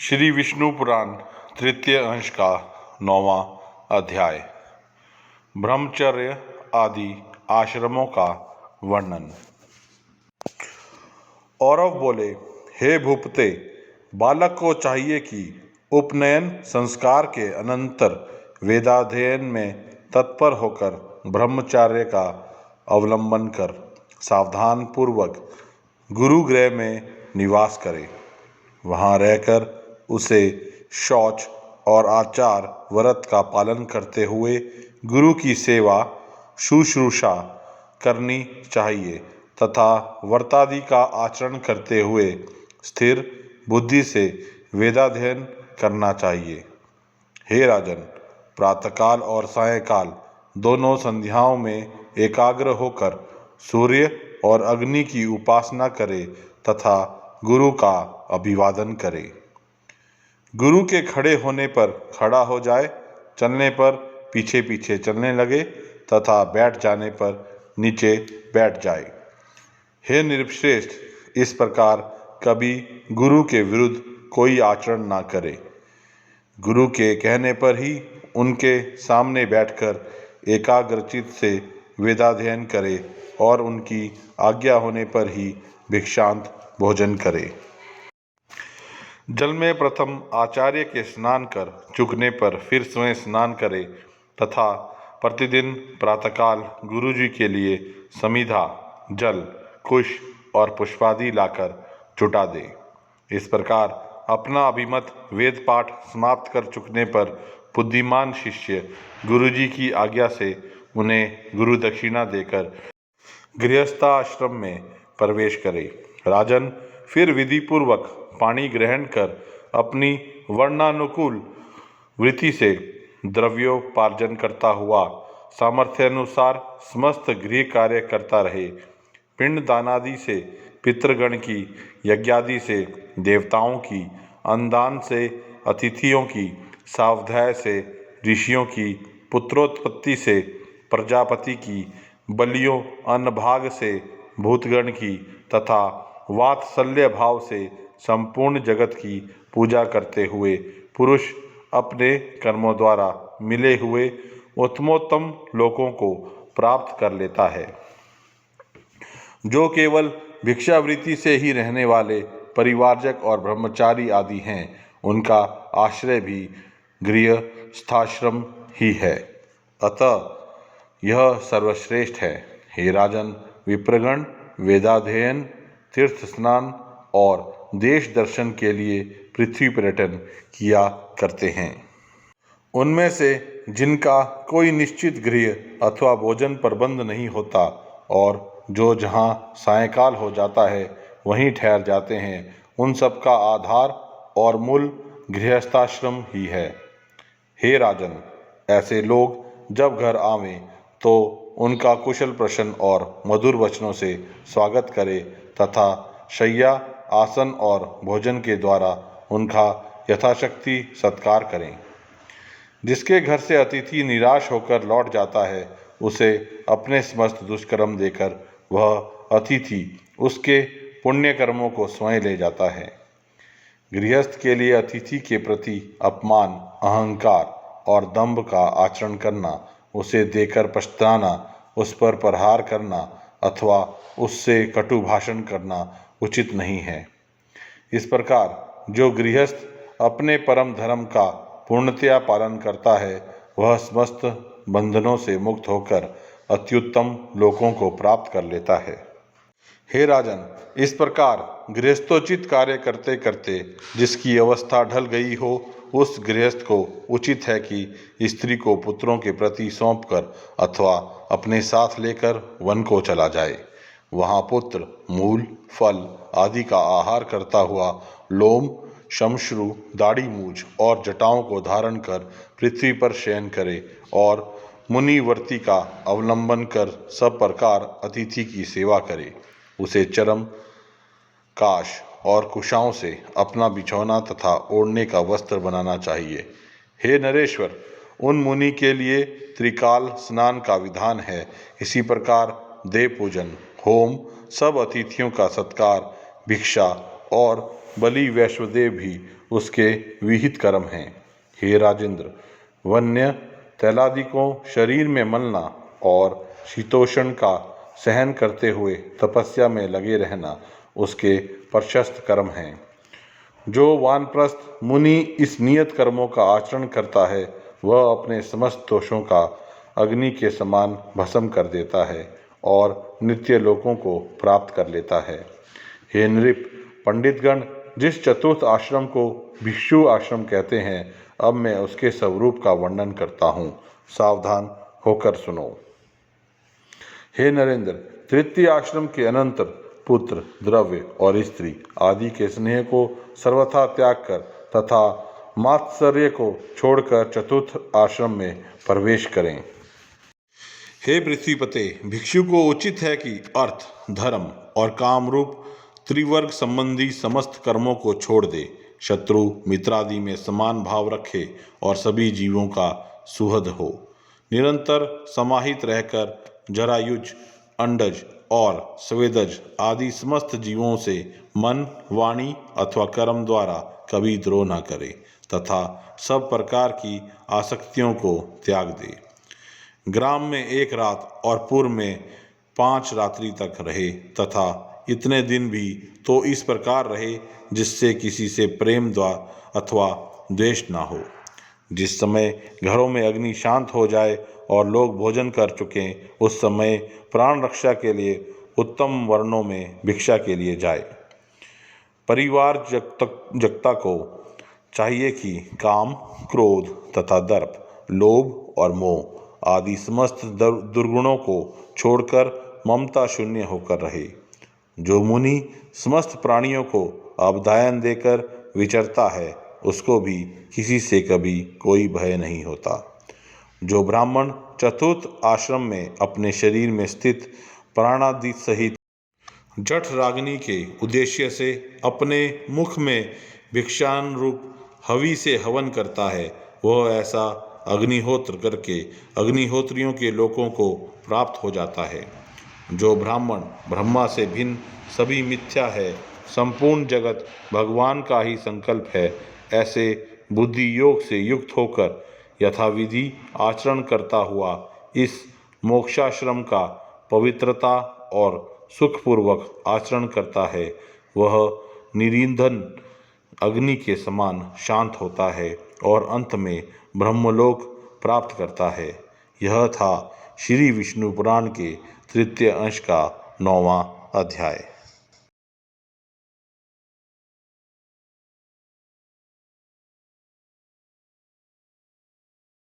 श्री विष्णु पुराण तृतीय अंश का 9वां अध्याय ब्रह्मचर्य आदि आश्रमों का वर्णन। औरव बोले, हे भूपते, बालक को चाहिए कि उपनयन संस्कार के अनंतर वेदाध्ययन में तत्पर होकर ब्रह्मचर्य का अवलंबन कर सावधान पूर्वक गुरुगृह में निवास करे। वहाँ रहकर उसे शौच और आचार व्रत का पालन करते हुए गुरु की सेवा शुश्रूषा करनी चाहिए तथा व्रतादि का आचरण करते हुए स्थिर बुद्धि से वेदाध्ययन करना चाहिए। हे राजन, प्रातःकाल और सायंकाल दोनों संध्याओं में एकाग्र होकर सूर्य और अग्नि की उपासना करे तथा गुरु का अभिवादन करे। गुरु के खड़े होने पर खड़ा हो जाए, चलने पर पीछे पीछे चलने लगे तथा बैठ जाने पर नीचे बैठ जाए। हे नृपश्रेष्ठ, इस प्रकार कभी गुरु के विरुद्ध कोई आचरण ना करे। गुरु के कहने पर ही उनके सामने बैठकर एकाग्रचित से वेदाध्ययन करे और उनकी आज्ञा होने पर ही भिक्षांत भोजन करे। जल में प्रथम आचार्य के स्नान कर चुकने पर फिर स्वयं स्नान करे तथा प्रतिदिन प्रातःकाल गुरुजी के लिए समिधा, जल, कुश और पुष्पादि लाकर जुटा दे। इस प्रकार अपना अभिमत वेद पाठ समाप्त कर चुकने पर बुद्धिमान शिष्य गुरुजी की आज्ञा से उन्हें गुरु दक्षिणा देकर गृहस्थाश्रम में प्रवेश करे। राजन, फिर विधि पूर्वक पानी ग्रहण कर अपनी वर्णानुकूल वृत्ति से द्रव्योपार्जन करता हुआ सामर्थ्यानुसार समस्त गृह कार्य करता रहे। पिंड दानादि से पितृगण की, यज्ञादि से देवताओं की, अन्नदान से अतिथियों की, स्वाध्याय से ऋषियों की, पुत्रोत्पत्ति से प्रजापति की, बलियों अन्नभाग से भूतगण की तथा वात्सल्य भाव से संपूर्ण जगत की पूजा करते हुए पुरुष अपने कर्मों द्वारा मिले हुए उत्तमोत्तम लोकों को प्राप्त कर लेता है। जो केवल भिक्षावृत्ति से ही रहने वाले परिवारजक और ब्रह्मचारी आदि हैं, उनका आश्रय भी गृहस्थाश्रम ही है। अतः यह सर्वश्रेष्ठ है। हे राजन, विप्रगण वेदाध्ययन, तीर्थ स्नान और देश दर्शन के लिए पृथ्वी पर्यटन किया करते हैं। उनमें से जिनका कोई निश्चित गृह अथवा भोजन प्रबंध नहीं होता और जो जहाँ सायंकाल हो जाता है वहीं ठहर जाते हैं, उन सब का आधार और मूल गृहस्थाश्रम ही है। हे राजन, ऐसे लोग जब घर आवें तो उनका कुशल प्रश्न और मधुर वचनों से स्वागत करें तथा शय्या, आसन और भोजन के द्वारा उनका यथाशक्ति सत्कार करें। जिसके घर से अतिथि निराश होकर लौट जाता है, उसे अपने समस्त दुष्कर्म देकर वह अतिथि उसके पुण्य कर्मों को स्वयं ले जाता है। गृहस्थ के लिए अतिथि के प्रति अपमान, अहंकार और दंभ का आचरण करना, उसे देकर पछताना, उस पर प्रहार करना अथवा उससे कटु भाषण करना उचित नहीं है। इस प्रकार जो गृहस्थ अपने परम धर्म का पूर्णतया पालन करता है, वह समस्त बंधनों से मुक्त होकर अत्युत्तम लोकों को प्राप्त कर लेता है। हे राजन, इस प्रकार गृहस्थोचित कार्य करते करते जिसकी अवस्था ढल गई हो, उस गृहस्थ को उचित है कि स्त्री को पुत्रों के प्रति सौंपकर अथवा अपने साथ लेकर वन को चला जाए। वहाँ पुत्र, मूल, फल आदि का आहार करता हुआ लोम, शमश्रु, दाढ़ी मूछ और जटाओं को धारण कर पृथ्वी पर शयन करे और मुनिवर्ती का अवलंबन कर सब प्रकार अतिथि की सेवा करे। उसे चरम, काश और कुशाओं से अपना बिछौना तथा ओढ़ने का वस्त्र बनाना चाहिए। हे नरेश्वर, उन मुनि के लिए त्रिकाल स्नान का विधान है। इसी प्रकार देव पूजन, होम, सब अतिथियों का सत्कार, भिक्षा और बलि वैश्वदेव भी उसके विहित कर्म हैं। हे राजेंद्र, वन्य तैलादि को शरीर में मलना और शीतोष्ण का सहन करते हुए तपस्या में लगे रहना उसके प्रशस्त कर्म हैं। जो वानप्रस्थ मुनि इस नियत कर्मों का आचरण करता है वह अपने समस्त दोषों का अग्नि के समान भस्म कर देता है और नित्य लोकों को प्राप्त कर लेता है। हे नृप, पंडितगण जिस चतुर्थ आश्रम को भिक्षु आश्रम कहते हैं, अब मैं उसके स्वरूप का वर्णन करता हूँ, सावधान होकर सुनो। हे नरेंद्र, तृतीय आश्रम के अनंतर पुत्र, द्रव्य और स्त्री आदि के स्नेह को सर्वथा त्याग कर तथा मात्सर्य को छोड़कर चतुर्थ आश्रम में प्रवेश करें। हे पृथ्वीपते, भिक्षु को उचित है कि अर्थ, धर्म और काम रूप त्रिवर्ग संबंधी समस्त कर्मों को छोड़ दे, शत्रु मित्रादि में समान भाव रखे और सभी जीवों का सुहृद हो, निरंतर समाहित रहकर जरायुज, अंडज और स्वेदज आदि समस्त जीवों से मन, वाणी अथवा कर्म द्वारा कभी द्रोह न करे तथा सब प्रकार की आसक्तियों को त्याग दे। ग्राम में 1 रात और पूर्व में 5 रात्रि तक रहे तथा इतने दिन भी तो इस प्रकार रहे जिससे किसी से प्रेम अथवा द्वेष ना हो। जिस समय घरों में अग्नि शांत हो जाए और लोग भोजन कर चुकें, उस समय प्राण रक्षा के लिए उत्तम वर्णों में भिक्षा के लिए जाए। परिवार जगता को चाहिए कि काम, क्रोध तथा दर्प, लोभ और मोह आदि समस्त दुर्गुणों को छोड़कर ममता शून्य होकर रहे। जो मुनि समस्त प्राणियों को अवधायन देकर विचरता है, उसको भी किसी से कभी कोई भय नहीं होता। जो ब्राह्मण चतुर्थ आश्रम में अपने शरीर में स्थित प्राणादि सहित जठ रागिनी के उद्देश्य से अपने मुख में भिक्षान रूप हवि से हवन करता है, वह ऐसा अग्निहोत्र करके अग्निहोत्रियों के लोकों को प्राप्त हो जाता है। जो ब्राह्मण ब्रह्मा से भिन्न सभी मिथ्या है, संपूर्ण जगत भगवान का ही संकल्प है, ऐसे बुद्धि योग से युक्त होकर यथाविधि आचरण करता हुआ इस मोक्षाश्रम का पवित्रता और सुखपूर्वक आचरण करता है, वह निरींधन अग्नि के समान शांत होता है और अंत में ब्रह्मलोक प्राप्त करता है। यह था श्री विष्णु पुराण के तृतीय अंश का 9वां अध्याय।